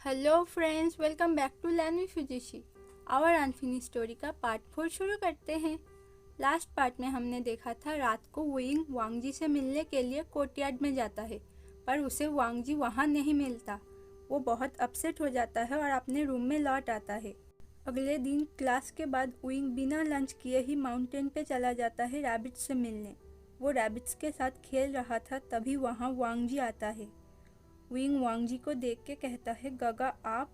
Hello friends, welcome back to learn with Fujishi. Our unfinish story का part 4 शुरू करते हैं। लास्ट पार्ट में हमने देखा था रात को वुइंग वांगजी से मिलने के लिए कोर्टयार्ड में जाता है, पर उसे वांगजी वहाँ नहीं मिलता। वो बहुत अपसेट हो जाता है और अपने रूम में लौट आता है। अगले दिन क्लास के बाद वुइंग बिना लंच किए ही माउंटेन पे चला जाता है रैबिट्स से मिलने। वो रैबिट्स के साथ खेल रहा था, तभी वहाँ वांगजी आता है। विंग वांगजी को देख के कहता है, गगा आप।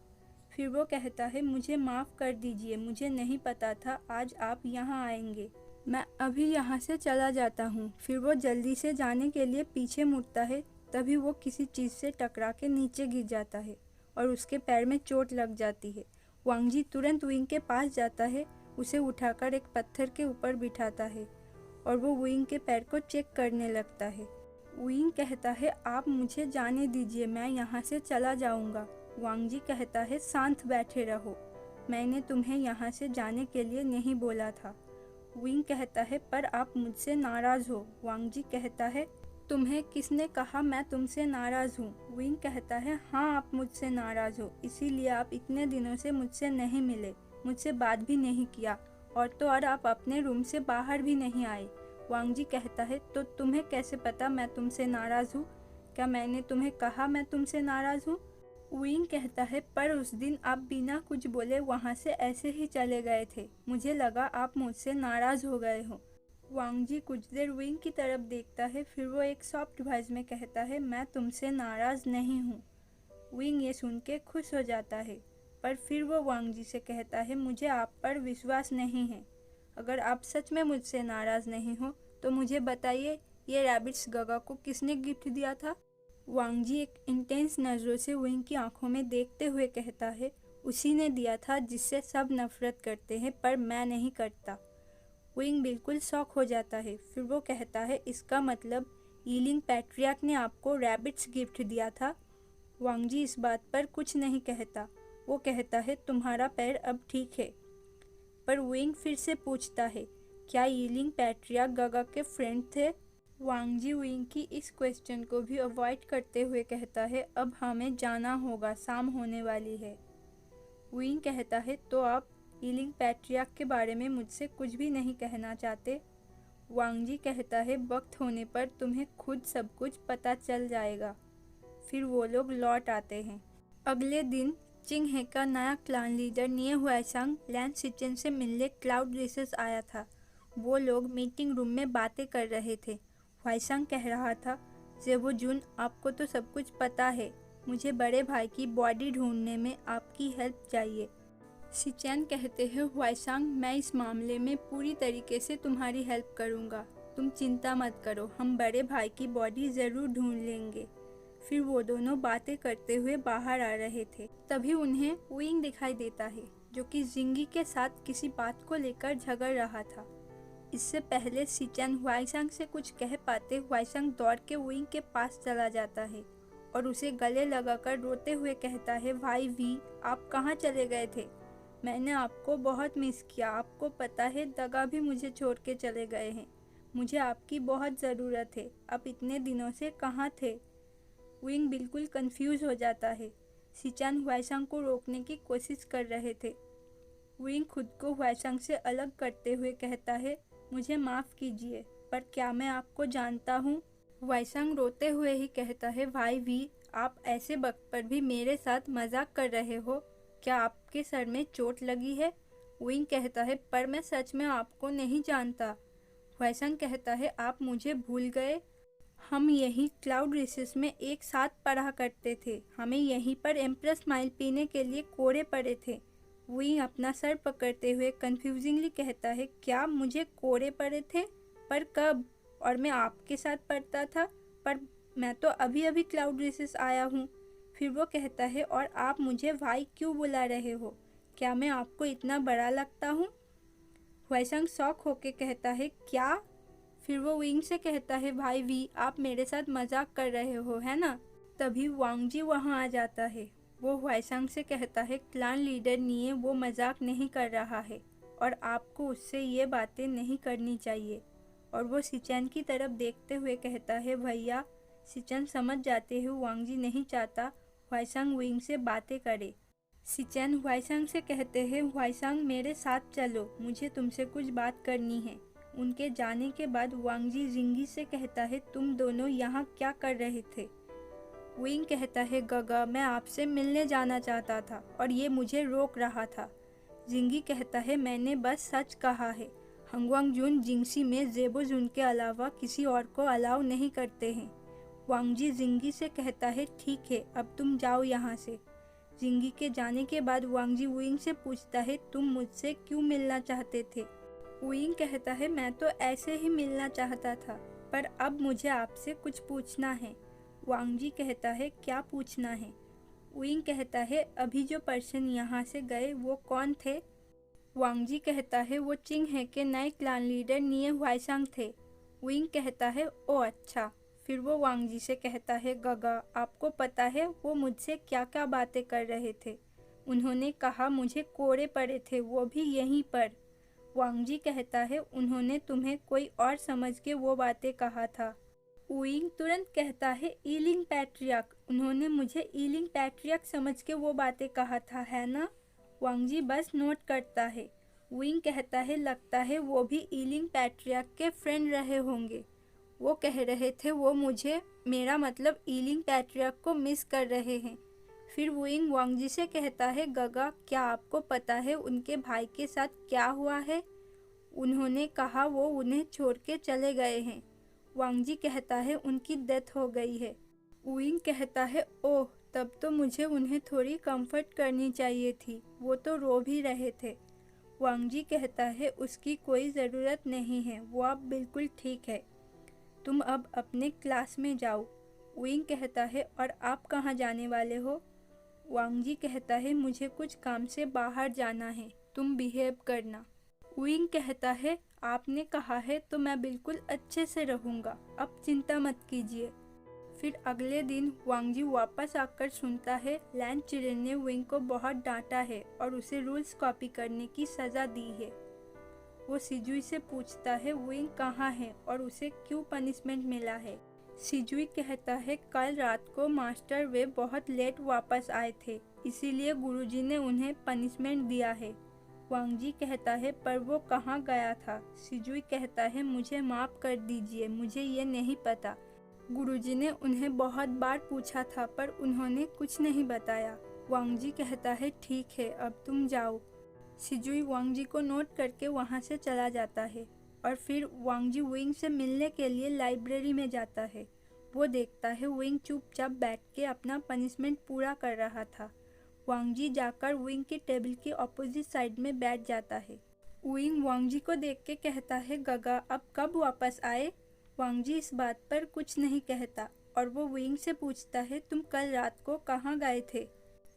फिर वो कहता है, मुझे माफ़ कर दीजिए, मुझे नहीं पता था आज आप यहाँ आएंगे। मैं अभी यहाँ से चला जाता हूँ। फिर वो जल्दी से जाने के लिए पीछे मुड़ता है, तभी वो किसी चीज़ से टकरा के नीचे गिर जाता है और उसके पैर में चोट लग जाती है। वांगजी तुरंत विंग के पास जाता है, उसे उठाकर एक पत्थर के ऊपर बिठाता है और वो विंग के पैर को चेक करने लगता है। विंग कहता है, आप मुझे जाने दीजिए, मैं यहाँ से चला जाऊँगा। वांगजी कहता है, शांत बैठे रहो, मैंने तुम्हें यहाँ से जाने के लिए नहीं बोला था। विंग कहता है, पर आप मुझसे नाराज़ हो। वांगजी कहता है, तुम्हें किसने कहा मैं तुमसे नाराज़ हूँ? विंग कहता है, हाँ आप मुझसे नाराज़ हो, इसीलिए आप इतने दिनों से मुझसे नहीं मिले, मुझसे बात भी नहीं किया और तो और आप अपने रूम से बाहर भी नहीं आए। वांगजी कहता है, तो तुम्हें कैसे पता मैं तुमसे नाराज़ हूँ? क्या मैंने तुम्हें कहा मैं तुमसे नाराज़ हूँ? विंग कहता है, पर उस दिन आप बिना कुछ बोले वहाँ से ऐसे ही चले गए थे, मुझे लगा आप मुझसे नाराज़ हो गए हो। वांगजी कुछ देर विंग की तरफ देखता है, फिर वो एक सॉफ्ट वॉइस में कहता है, मैं तुमसे नाराज़ नहीं हूँ। विंग ये सुन के खुश हो जाता है, पर फिर वो वांगजी से कहता है, मुझे आप पर विश्वास नहीं है। अगर आप सच में मुझसे नाराज़ नहीं हो तो मुझे बताइए, ये रैबिट्स गगा को किसने गिफ्ट दिया था? वांगजी एक इंटेंस नज़रों से विंग की आंखों में देखते हुए कहता है, उसी ने दिया था जिससे सब नफरत करते हैं, पर मैं नहीं करता। विंग बिल्कुल शॉक हो जाता है। फिर वो कहता है, इसका मतलब ईलिंग पैट्रियार्क ने आपको रैबिट्स गिफ्ट दिया था? वांगजी इस बात पर कुछ नहीं कहता। वो कहता है, तुम्हारा पैर अब ठीक है। पर विंग फिर से पूछता है, क्या यीलिंग पैट्रियार्क गगा के फ्रेंड थे? वांगजी विंग की इस क्वेश्चन को भी अवॉइड करते हुए कहता है, अब हमें जाना होगा, शाम होने वाली है। विंग कहता है, तो आप यीलिंग पैट्रियार्क के बारे में मुझसे कुछ भी नहीं कहना चाहते? वांगजी कहता है, वक्त होने पर तुम्हें खुद सब कुछ पता चल जाएगा। फिर वो लोग लौट आते हैं। अगले दिन चिंगहे का नया क्लान लीडर निये हुआइसांग लैन सिचेन से मिलने क्लाउड रेसेस आया था। वो लोग मीटिंग रूम में बातें कर रहे थे। हुआइसांग कह रहा था, जेबो जुन, आपको तो सब कुछ पता है, मुझे बड़े भाई की बॉडी ढूंढने में आपकी हेल्प चाहिए। सिचेन कहते हैं, हुआइसांग, मैं इस मामले में पूरी तरीके से तुम्हारी हेल्प करूँगा, तुम चिंता मत करो, हम बड़े भाई की बॉडी ज़रूर ढूंढ लेंगे। फिर वो दोनों बातें करते हुए बाहर आ रहे थे, तभी उन्हें विंग दिखाई देता है, जो कि जिंगी के साथ किसी बात को लेकर झगड़ रहा था। इससे पहले सिचेन हुआइसांग से कुछ कह पाते, हुआइसांग दौड़ के विंग के पास चला जाता है और उसे गले लगाकर रोते हुए कहता है, भाई वी, आप कहाँ चले गए थे? मैंने आपको बहुत मिस किया, आपको पता है दगा भी मुझे छोड़ के चले गए हैं, मुझे आपकी बहुत ज़रूरत है, आप इतने दिनों से कहाँ थे? विंग बिल्कुल कंफ्यूज हो जाता है। सिचेन हुआइसांग को रोकने की कोशिश कर रहे थे। विंग खुद को हुआइसांग से अलग करते हुए कहता है, मुझे माफ़ कीजिए, पर क्या मैं आपको जानता हूँ? हुआइसांग रोते हुए ही कहता है, भाई वी, आप ऐसे वक्त पर भी मेरे साथ मजाक कर रहे हो, क्या आपके सर में चोट लगी है? विंग कहता है, पर मैं सच में आपको नहीं जानता। हुआइसांग कहता है, आप मुझे भूल गए? हम यहीं क्लाउड रेसेस में एक साथ पढ़ा करते थे, हमें यहीं पर एम्प्रेस माइल पीने के लिए कोड़े पड़े थे। विंग अपना सर पकड़ते हुए कंफ्यूजिंगली कहता है, क्या मुझे कोड़े पड़े थे? पर कब? और मैं आपके साथ पढ़ता था, पर मैं तो अभी अभी क्लाउड रेसेस आया हूँ। फिर वो कहता है, और आप मुझे भाई क्यों बुला रहे हो? क्या मैं आपको इतना बड़ा लगता हूँ? हुआइसांग शॉक होके कहता है, क्या? फिर वो विंग से कहता है, भाई वी, आप मेरे साथ मजाक कर रहे हो, है ना? तभी वांगजी वहाँ आ जाता है। वो हुआइसांग से कहता है, क्लान लीडर निये वो मजाक नहीं कर रहा है और आपको उससे ये बातें नहीं करनी चाहिए। और वो सिचेन की तरफ देखते हुए कहता है, भैया। सिचेन समझ जाते हैं वांगजी नहीं चाहता हुआइसांग विंग से बातें करे। सिचेन हुआइसांग से कहते हैं, हुआइसांग मेरे साथ चलो, मुझे तुमसे कुछ बात करनी है। उनके जाने के बाद वांगजी जिंगी से कहता है, तुम दोनों यहाँ क्या कर रहे थे? विंग कहता है, गगा मैं आपसे मिलने जाना चाहता था और ये मुझे रोक रहा था। जिंगी कहता है, मैंने बस सच कहा है। हंगवांगजुन जिंगसी में जेबोजुन के अलावा किसी और को अलाउ नहीं करते हैं। वांगजी जिंगी से कहता है, ठीक है अब तुम जाओ यहाँ से। जिंगी के जाने के बाद वांगजी विंग से पूछता है, तुम मुझसे क्यों मिलना चाहते थे? विंग कहता है, मैं तो ऐसे ही मिलना चाहता था, पर अब मुझे आपसे कुछ पूछना है। वांगजी कहता है, क्या पूछना है? विंग कहता है, अभी जो पर्सन यहाँ से गए वो कौन थे? वांगजी कहता है, वो चिंग है के नए क्लान लीडर निये हुआइसांग थे। विंग कहता है, ओ अच्छा। फिर वो वांगजी से कहता है, गगा आपको पता है वो मुझसे क्या क्या बातें कर रहे थे? उन्होंने कहा मुझे कोड़े पड़े थे, वो भी यहीं पर। वांगजी कहता है, उन्होंने तुम्हें कोई और समझ के वो बातें कहा था। विंग तुरंत कहता है, ईलिंग पैट्रियक, उन्होंने मुझे ईलिंग पैट्रियक समझ के वो बातें कहा था, है ना? वांगजी बस नोट करता है। विंग कहता है, लगता है वो भी ईलिंग पैट्रियक के फ्रेंड रहे होंगे। वो कह रहे थे वो मुझे, मेरा मतलब ईलिंग पैट्रियक को मिस कर रहे हैं। फिर विंग वांगजी से कहता है, गगा क्या आपको पता है उनके भाई के साथ क्या हुआ है? उन्होंने कहा वो उन्हें छोड़ के चले गए हैं। वांगजी कहता है, उनकी डेथ हो गई है। विंग कहता है, ओह तब तो मुझे उन्हें थोड़ी कंफर्ट करनी चाहिए थी, वो तो रो भी रहे थे। वांगजी कहता है, उसकी कोई ज़रूरत नहीं है, वो अब बिल्कुल ठीक है। तुम अब अपने क्लास में जाओ। विंग कहता है, और आप कहाँ जाने वाले हो? वांगजी कहता है, मुझे कुछ काम से बाहर जाना है, तुम बिहेव करना। विंग कहता है, आपने कहा है तो मैं बिल्कुल अच्छे से रहूँगा, अब चिंता मत कीजिए। फिर अगले दिन वांगजी वापस आकर सुनता है लैन चिरेन ने विंग को बहुत डांटा है और उसे रूल्स कॉपी करने की सज़ा दी है। वो सिजुई से पूछता है विंग कहाँ है और उसे क्यों पनिशमेंट मिला है। सिजुई कहता है, कल रात को मास्टर वे बहुत लेट वापस आए थे, इसीलिए गुरुजी ने उन्हें पनिशमेंट दिया है। वांगजी कहता है, पर वो कहाँ गया था? सिजुई कहता है, मुझे माफ़ कर दीजिए, मुझे ये नहीं पता। गुरुजी ने उन्हें बहुत बार पूछा था पर उन्होंने कुछ नहीं बताया। वांगजी कहता है, ठीक है अब तुम जाओ। सिजुई वांगजी को नोट करके वहाँ से चला जाता है और फिर वांगजी विंग से मिलने के लिए लाइब्रेरी में जाता है। वो देखता है विंग चुपचाप बैठ के अपना पनिशमेंट पूरा कर रहा था। वांगजी जाकर विंग की टेबल की अपोजिट साइड में बैठ जाता है। विंग वांगजी को देख के कहता है, गगा अब कब वापस आए? वांगजी इस बात पर कुछ नहीं कहता और वो विंग से पूछता है, तुम कल रात को कहाँ गए थे?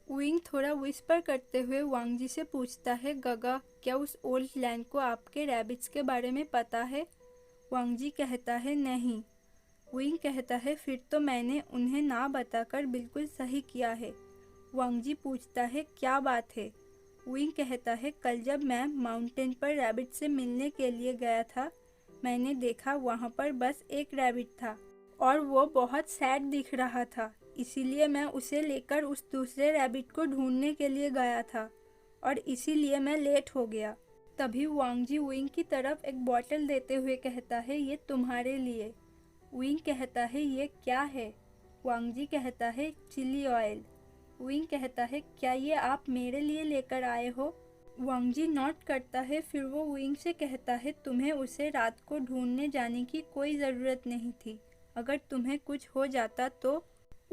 विंग थोड़ा विस्पर करते हुए वांगजी से पूछता है, गगा क्या उस ओल्ड लैंड को आपके रैबिट्स के बारे में पता है? वांगजी कहता है, नहीं। विंग कहता है, फिर तो मैंने उन्हें ना बताकर बिल्कुल सही किया है। वांगजी पूछता है, क्या बात है? विंग कहता है, कल जब मैं माउंटेन पर रैबिट से मिलने के लिए गया था, मैंने देखा वहाँ पर बस एक रैबिट था और वो बहुत सैड दिख रहा था, इसीलिए मैं उसे लेकर उस दूसरे रैबिट को ढूंढने के लिए गया था और इसीलिए मैं लेट हो गया। तभी वांगजी विंग की तरफ एक बॉटल देते हुए कहता है, ये तुम्हारे लिए। विंग कहता है, ये क्या है? वांगजी कहता है, चिली ऑयल। विंग कहता है, क्या ये आप मेरे लिए लेकर आए हो? वांगजी नोट करता है। फिर वो विंग से कहता है, तुम्हें उसे रात को ढूंढने जाने की कोई ज़रूरत नहीं थी, अगर तुम्हें कुछ हो जाता तो।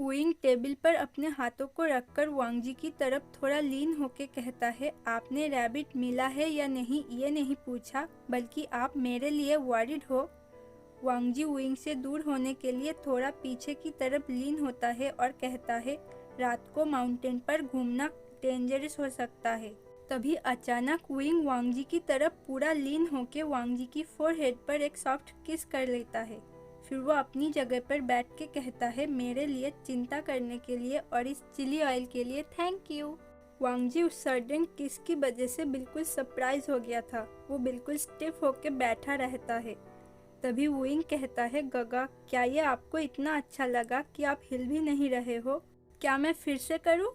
विंग टेबल पर अपने हाथों को रखकर वांगजी की तरफ थोड़ा लीन होकर कहता है, आपने रैबिट मिला है या नहीं ये नहीं पूछा, बल्कि आप मेरे लिए वॉरिड हो। वांगजी विंग से दूर होने के लिए थोड़ा पीछे की तरफ लीन होता है और कहता है, रात को माउंटेन पर घूमना डेंजरस हो सकता है। तभी अचानक विंग वांगजी की तरफ पूरा लीन होकर वांगजी की फोरहेड पर एक सॉफ्ट किस कर लेता है। फिर वो अपनी जगह पर बैठ के कहता है, मेरे लिए चिंता करने के लिए और इस चिली ऑयल के लिए थैंक यू। वांगजी उस सडन किस की वजह से बिल्कुल सरप्राइज हो गया था। वो बिल्कुल स्टिफ होकर बैठा रहता है। तभी विंग कहता है, गगा क्या ये आपको इतना अच्छा लगा कि आप हिल भी नहीं रहे हो? क्या मैं फिर से करूं?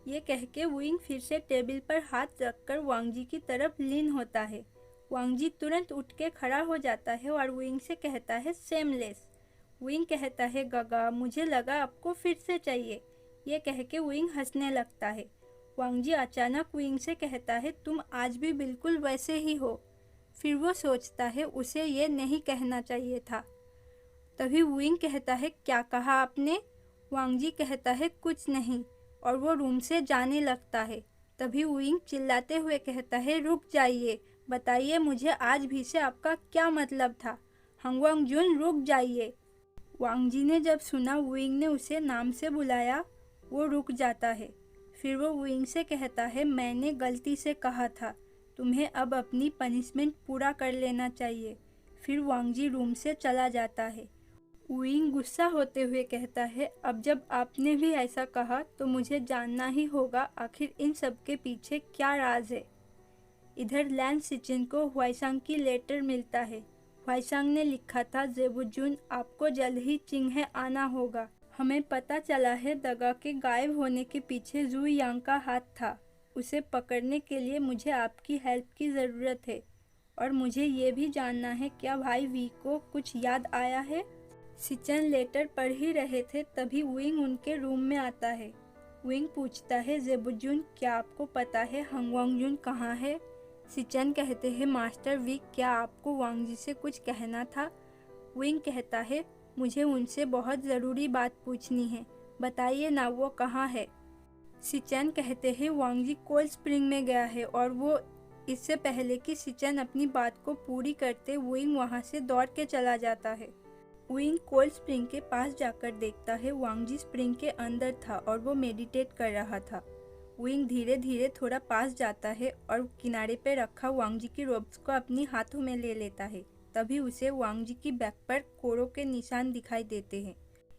ये कह के वुइंग फिर से टेबल पर हाथ रखकर वांग जी की तरफ लीन होता है। वांग जी तुरंत उठ के खड़ा हो जाता है और वुइंग से कहता है सेमलेस। वुइंग कहता है गगा, मुझे लगा आपको फिर से चाहिए। ये कह के वुइंग हंसने लगता है। वांग जी अचानक वुइंग से कहता है तुम आज भी बिल्कुल वैसे ही हो। फिर वो सोचता है उसे ये नहीं कहना चाहिए था। तभी वुइंग कहता है क्या कहा आपने? वांग जी कहता है कुछ नहीं और वो रूम से जाने लगता है। तभी वुइंग चिल्लाते हुए कहता है रुक जाइए, बताइए मुझे आज भी से आपका क्या मतलब था? हंगवांग जुन रुक जाइए। वांग जी ने जब सुना वुइंग ने उसे नाम से बुलाया, वो रुक जाता है। फिर वो वुइंग से कहता है मैंने गलती से कहा था, तुम्हें अब अपनी पनिशमेंट पूरा कर लेना चाहिए। फिर वांग जी रूम से चला जाता है। वुइंग गुस्सा होते हुए कहता है अब जब आपने भी ऐसा कहा तो मुझे जानना ही होगा आखिर इन सब के पीछे क्या राज है। इधर लैन सिचिन को हुआइसांग की लेटर मिलता है। हुआइसांग ने लिखा था जेबुजुन आपको जल्द ही चिंगहे आना होगा। हमें पता चला है दगा के गायब होने के पीछे जू यांग का हाथ था। उसे पकड़ने के लिए मुझे आपकी हेल्प की ज़रूरत है और मुझे ये भी जानना है क्या भाई वी को कुछ याद आया है। सिचन लेटर पढ़ ही रहे थे तभी वुइंग उनके रूम में आता है। वुइंग पूछता है जेबुजुन क्या आपको पता है हंगवांग जुन कहाँ है? सिचन कहते हैं मास्टर वी क्या आपको वांग जी से कुछ कहना था? वुइंग कहता है मुझे उनसे बहुत ज़रूरी बात पूछनी है, बताइए ना वो कहाँ है? सिचन कहते हैं वांग जी कोल्ड स्प्रिंग में गया है और वो इससे पहले कि सिचन अपनी बात को पूरी करते वुइंग वहाँ से दौड़ के चला जाता है। वुइंग कोल्ड स्प्रिंग के पास जाकर देखता है वांग जी स्प्रिंग के अंदर था और वो मेडिटेट कर रहा था। वुइंग धीरे धीरे थोड़ा पास जाता है और किनारे पे रखा वांग जी की रोब्स को अपनी हाथों में ले लेता है। तभी उसे वांग जी की बैक पर कोड़ों के निशान दिखाई देते हैं।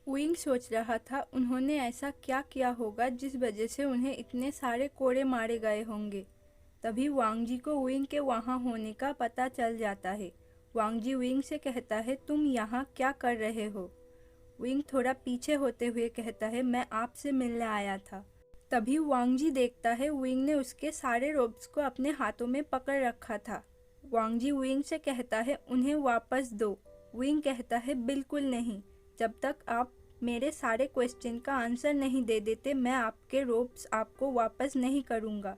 वुइंग सोच रहा था उन्होंने ऐसा क्या किया होगा जिस वजह से उन्हें इतने सारे कोड़े मारे गए होंगे। तभी वांग जी को वुइंग के वहाँ होने का पता चल जाता है। वांग जी विंग से कहता है तुम यहाँ क्या कर रहे हो? विंग थोड़ा पीछे होते हुए कहता है मैं आपसे मिलने आया था। तभी वांग जी देखता है विंग ने उसके सारे रोब्स को अपने हाथों में पकड़ रखा था। वांग जी विंग से कहता है उन्हें वापस दो। विंग कहता है बिल्कुल नहीं, जब तक आप मेरे सारे क्वेश्चन का आंसर नहीं दे देते मैं आपके रोब्स आपको वापस नहीं करूँगा।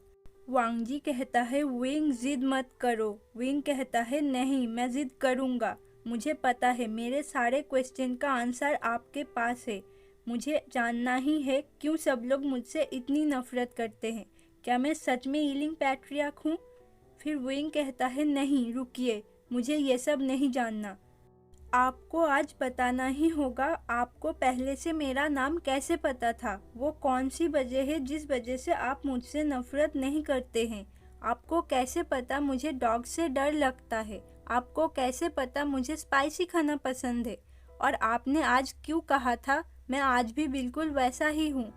वांग जी कहता है विंग जिद मत करो। विंग कहता है नहीं मैं जिद करूँगा, मुझे पता है मेरे सारे क्वेश्चन का आंसर आपके पास है। मुझे जानना ही है क्यों सब लोग मुझसे इतनी नफरत करते हैं। क्या मैं सच में ईलिंग पैट्रियार्क हूँ? फिर विंग कहता है नहीं रुकिए, मुझे ये सब नहीं जानना। आपको आज बताना ही होगा आपको पहले से मेरा नाम कैसे पता था, वो कौन सी वजह है जिस वजह से आप मुझसे नफरत नहीं करते हैं। आपको कैसे पता मुझे डॉग से डर लगता है, आपको कैसे पता मुझे स्पाइसी खाना पसंद है, और आपने आज क्यों कहा था मैं आज भी बिल्कुल वैसा ही हूँ।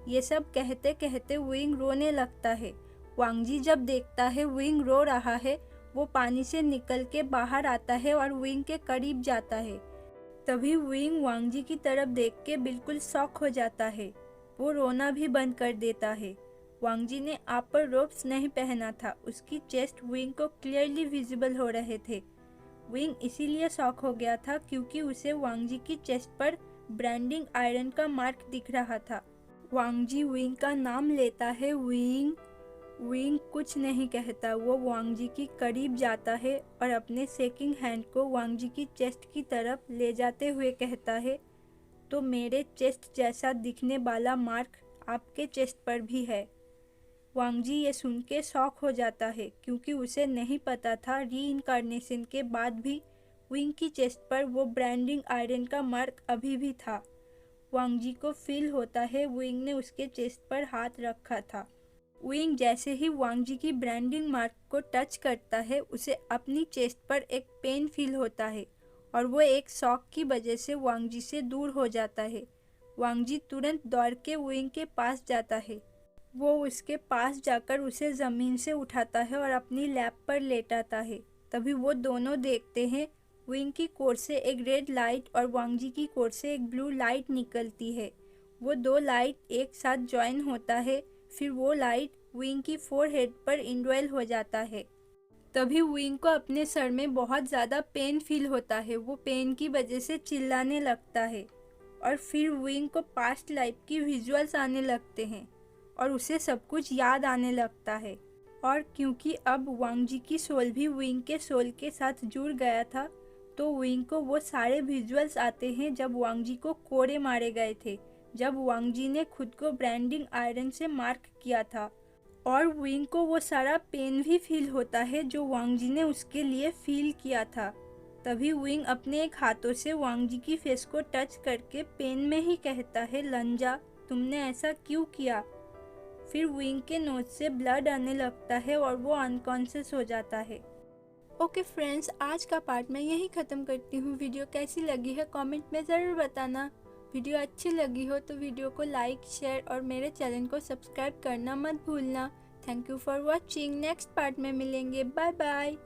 ये सब कहते कहते विंग रोने लगता है। वांग जी जब देखता है विंग रो रहा है वो पानी से निकल के बाहर आता है और विंग के करीब जाता है। तभी विंग वांग जी की तरफ देख के बिल्कुल शॉक हो जाता है। वो रोना भी बंद कर देता है। वांग जी ने अपर रोब्स नहीं पहना था, उसकी चेस्ट विंग को क्लियरली विजिबल हो रहे थे। विंग इसीलिए शॉक हो गया था क्योंकि उसे वांग जी की चेस्ट पर ब्रांडिंग आयरन का मार्क दिख रहा था। वांग जी विंग का नाम लेता है विंग। विंग कुछ नहीं कहता, वो वांग जी की करीब जाता है और अपने शेकिंग हैंड को वांग जी की चेस्ट की तरफ ले जाते हुए कहता है तो मेरे चेस्ट जैसा दिखने वाला मार्क आपके चेस्ट पर भी है। वांग जी ये सुन के शॉक हो जाता है क्योंकि उसे नहीं पता था रीइंकार्नेशन के बाद भी विंग की चेस्ट पर वो ब्रांडिंग आयरन का मार्क अभी भी था। वांग जी को फील होता है विंग ने उसके चेस्ट पर हाथ रखा था। विंग जैसे ही वांग जी की ब्रांडिंग मार्क को टच करता है उसे अपनी चेस्ट पर एक पेन फील होता है और वो एक शॉक की वजह से वांग जी से दूर हो जाता है। वांग जी तुरंत दौड़ के विंग के पास जाता है। वो उसके पास जाकर उसे ज़मीन से उठाता है और अपनी लैप पर लेटाता है। तभी वो दोनों देखते हैं विंग की कोर से एक रेड लाइट और वांग जी की कोर से एक ब्लू लाइट निकलती है। वो दो लाइट एक साथ ज्वाइन होता है, फिर वो लाइट विंग की फोरहेड पर इंडवेल हो जाता है। तभी विंग को अपने सर में बहुत ज़्यादा पेन फील होता है। वो पेन की वजह से चिल्लाने लगता है और फिर विंग को पास्ट लाइफ की विजुअल्स आने लगते हैं और उसे सब कुछ याद आने लगता है। और क्योंकि अब वांग जी की सोल भी विंग के सोल के साथ जुड़ गया था, तो विंग को वो सारे विजुअल्स आते हैं जब वांग जी को कोड़े मारे गए थे, जब वांग जी ने खुद को ब्रांडिंग आयरन से मार्क किया था। और विंग को वो सारा पेन भी फील होता है जो वांग जी ने उसके लिए फील किया था। तभी विंग अपने एक हाथों से वांग जी की फेस को टच करके पेन में ही कहता है, लंजा तुमने ऐसा क्यों किया। फिर विंग के नोज से ब्लड आने लगता है और वो अनकॉन्शियस हो जाता है। ओके फ्रेंड्स, आज का पार्ट मैं यही ख़त्म करती हूँ। वीडियो कैसी लगी है कमेंट में ज़रूर बताना। वीडियो अच्छी लगी हो तो वीडियो को लाइक, शेयर और मेरे चैनल को सब्सक्राइब करना मत भूलना। Thank you for watching. Next part में मिलेंगे। Bye bye.